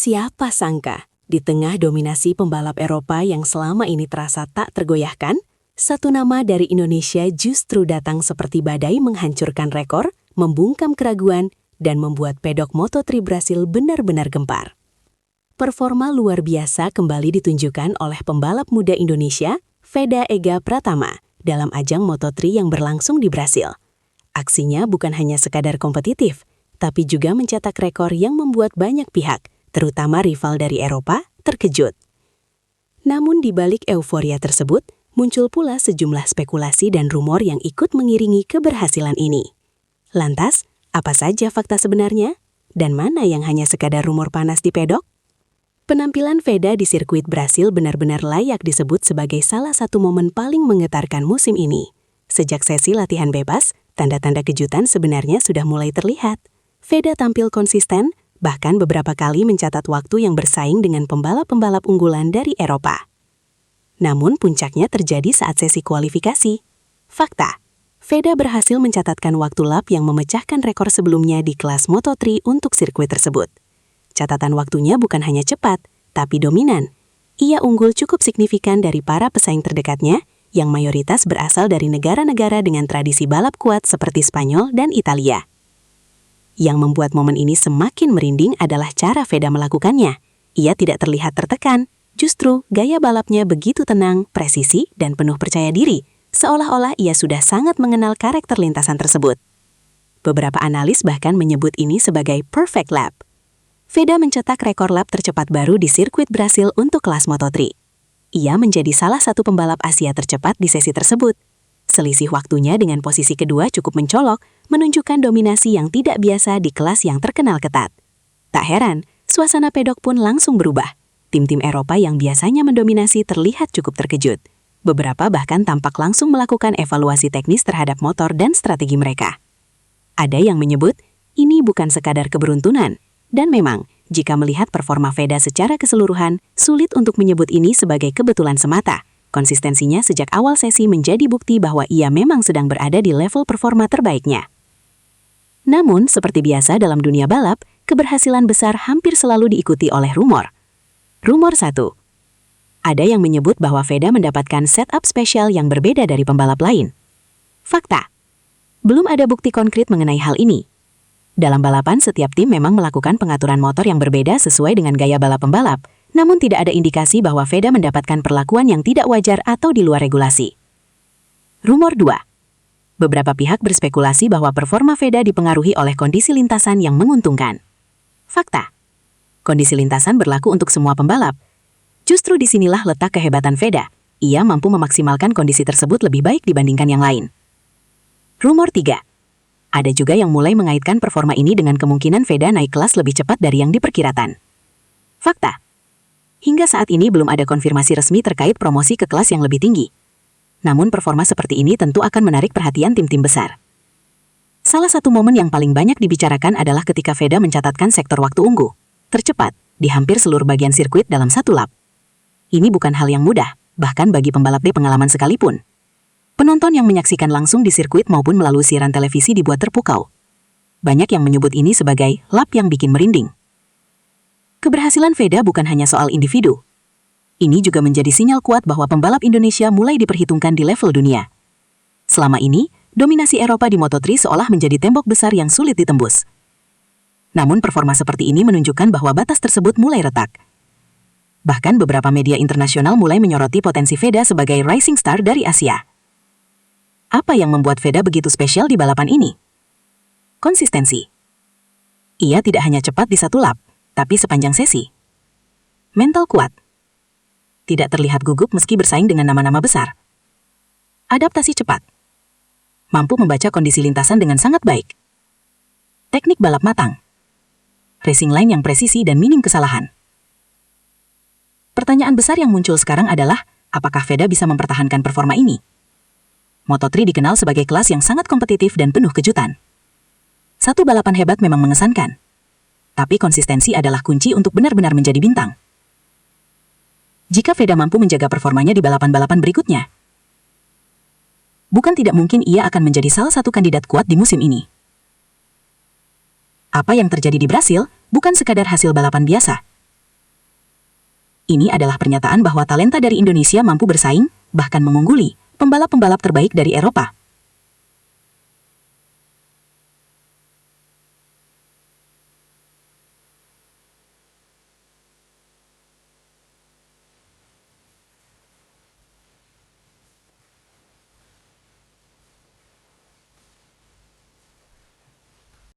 Siapa sangka, di tengah dominasi pembalap Eropa yang selama ini terasa tak tergoyahkan, satu nama dari Indonesia justru datang seperti badai menghancurkan rekor, membungkam keraguan, dan membuat pedok Moto3 Brasil benar-benar gempar. Performa luar biasa kembali ditunjukkan oleh pembalap muda Indonesia, Veda Ega Pratama, dalam ajang Moto3 yang berlangsung di Brasil. Aksinya bukan hanya sekadar kompetitif, tapi juga mencetak rekor yang membuat banyak pihak, terutama rival dari Eropa, terkejut. Namun di balik euforia tersebut, muncul pula sejumlah spekulasi dan rumor yang ikut mengiringi keberhasilan ini. Lantas, apa saja fakta sebenarnya? Dan mana yang hanya sekadar rumor panas di pedok? Penampilan Veda di sirkuit Brasil benar-benar layak disebut sebagai salah satu momen paling menggetarkan musim ini. Sejak sesi latihan bebas, tanda-tanda kejutan sebenarnya sudah mulai terlihat. Veda tampil konsisten, bahkan beberapa kali mencatat waktu yang bersaing dengan pembalap-pembalap unggulan dari Eropa. Namun puncaknya terjadi saat sesi kualifikasi. Fakta, Veda berhasil mencatatkan waktu lap yang memecahkan rekor sebelumnya di kelas Moto3 untuk sirkuit tersebut. Catatan waktunya bukan hanya cepat, tapi dominan. Ia unggul cukup signifikan dari para pesaing terdekatnya, yang mayoritas berasal dari negara-negara dengan tradisi balap kuat seperti Spanyol dan Italia. Yang membuat momen ini semakin merinding adalah cara Veda melakukannya. Ia tidak terlihat tertekan, justru gaya balapnya begitu tenang, presisi, dan penuh percaya diri, seolah-olah ia sudah sangat mengenal karakter lintasan tersebut. Beberapa analis bahkan menyebut ini sebagai perfect lap. Veda mencetak rekor lap tercepat baru di sirkuit Brasil untuk kelas Moto3. Ia menjadi salah satu pembalap Asia tercepat di sesi tersebut. Selisih waktunya dengan posisi kedua cukup mencolok, menunjukkan dominasi yang tidak biasa di kelas yang terkenal ketat. Tak heran, suasana pedok pun langsung berubah. Tim-tim Eropa yang biasanya mendominasi terlihat cukup terkejut. Beberapa bahkan tampak langsung melakukan evaluasi teknis terhadap motor dan strategi mereka. Ada yang menyebut, ini bukan sekadar keberuntunan. Dan memang, jika melihat performa Veda secara keseluruhan, sulit untuk menyebut ini sebagai kebetulan semata. Konsistensinya sejak awal sesi menjadi bukti bahwa ia memang sedang berada di level performa terbaiknya. Namun, seperti biasa dalam dunia balap, keberhasilan besar hampir selalu diikuti oleh rumor. Rumor 1. Ada yang menyebut bahwa Veda mendapatkan setup spesial yang berbeda dari pembalap lain. Fakta. Belum ada bukti konkret mengenai hal ini. Dalam balapan, setiap tim memang melakukan pengaturan motor yang berbeda sesuai dengan gaya balap pembalap, namun tidak ada indikasi bahwa Veda mendapatkan perlakuan yang tidak wajar atau di luar regulasi. Rumor 2. Beberapa pihak berspekulasi bahwa performa Veda dipengaruhi oleh kondisi lintasan yang menguntungkan. Fakta. Kondisi lintasan berlaku untuk semua pembalap. Justru disinilah letak kehebatan Veda. Ia mampu memaksimalkan kondisi tersebut lebih baik dibandingkan yang lain. Rumor 3. Ada juga yang mulai mengaitkan performa ini dengan kemungkinan Veda naik kelas lebih cepat dari yang diperkirakan. Fakta. Hingga saat ini belum ada konfirmasi resmi terkait promosi ke kelas yang lebih tinggi. Namun performa seperti ini tentu akan menarik perhatian tim-tim besar. Salah satu momen yang paling banyak dibicarakan adalah ketika Veda mencatatkan sektor waktu unggul tercepat di hampir seluruh bagian sirkuit dalam satu lap. Ini bukan hal yang mudah, bahkan bagi pembalap pengalaman sekalipun. Penonton yang menyaksikan langsung di sirkuit maupun melalui siaran televisi dibuat terpukau. Banyak yang menyebut ini sebagai lap yang bikin merinding. Keberhasilan Veda bukan hanya soal individu. Ini juga menjadi sinyal kuat bahwa pembalap Indonesia mulai diperhitungkan di level dunia. Selama ini, dominasi Eropa di Moto3 seolah menjadi tembok besar yang sulit ditembus. Namun performa seperti ini menunjukkan bahwa batas tersebut mulai retak. Bahkan beberapa media internasional mulai menyoroti potensi Veda sebagai rising star dari Asia. Apa yang membuat Veda begitu spesial di balapan ini? Konsistensi. Ia tidak hanya cepat di satu lap, tapi sepanjang sesi. Mental kuat. Tidak terlihat gugup meski bersaing dengan nama-nama besar. Adaptasi cepat. Mampu membaca kondisi lintasan dengan sangat baik. Teknik balap matang. Racing line yang presisi dan minim kesalahan. Pertanyaan besar yang muncul sekarang adalah, apakah Veda bisa mempertahankan performa ini? Moto3 dikenal sebagai kelas yang sangat kompetitif dan penuh kejutan. Satu balapan hebat memang mengesankan. Tapi konsistensi adalah kunci untuk benar-benar menjadi bintang. Jika Veda mampu menjaga performanya di balapan-balapan berikutnya, bukan tidak mungkin ia akan menjadi salah satu kandidat kuat di musim ini. Apa yang terjadi di Brasil bukan sekadar hasil balapan biasa. Ini adalah pernyataan bahwa talenta dari Indonesia mampu bersaing, bahkan mengungguli, pembalap-pembalap terbaik dari Eropa.